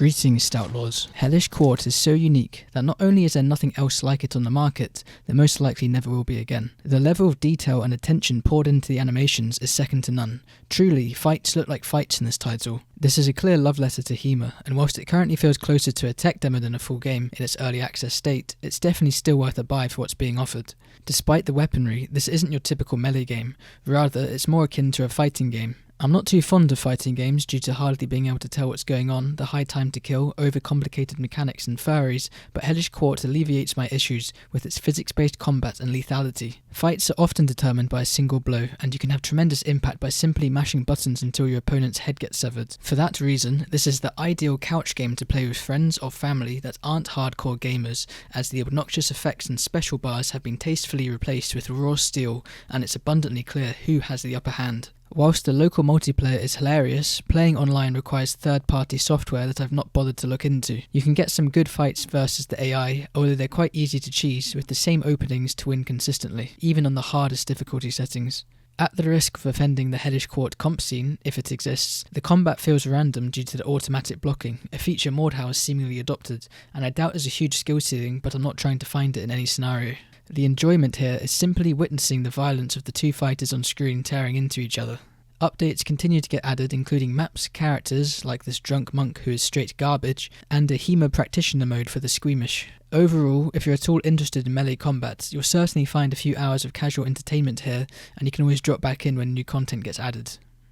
Greetings, Stoutlaws. Hellish Quart is so unique that not only is there nothing else like it on the market, there most likely never will be again. The level of detail and attention poured into the animations is second to none. Truly, fights look like fights in this title. This is a clear love letter to HEMA, and whilst it currently feels closer to a tech demo than a full game in its early access state, it's definitely still worth a buy for what's being offered. Despite the weaponry, this isn't your typical melee game, rather it's more akin to a fighting game. I'm not too fond of fighting games due to hardly being able to tell what's going on, the high time to kill, overcomplicated mechanics and furries, but Hellish Quart alleviates my issues with its physics-based combat and lethality. Fights are often determined by a single blow, and you can have tremendous impact by simply mashing buttons until your opponent's head gets severed. For that reason, this is the ideal couch game to play with friends or family that aren't hardcore gamers, as the obnoxious effects and special bars have been tastefully replaced with raw steel, and it's abundantly clear who has the upper hand. Whilst the local multiplayer is hilarious, playing online requires third-party software that I've not bothered to look into. You can get some good fights versus the AI, although they're quite easy to cheese with the same openings to win consistently, even on the hardest difficulty settings. At the risk of offending the Hellish Quart comp scene, if it exists, the combat feels random due to the automatic blocking, a feature Mordhau has seemingly adopted, and I doubt there's a huge skill ceiling, but I'm not trying to find it in any scenario. The enjoyment here is simply witnessing the violence of the two fighters on screen tearing into each other. Updates continue to get added, including maps, characters like this drunk monk who is straight garbage, and a HEMA practitioner mode for the squeamish. Overall, if you're at all interested in melee combat, you'll certainly find a few hours of casual entertainment here, and you can always drop back in when new content gets added.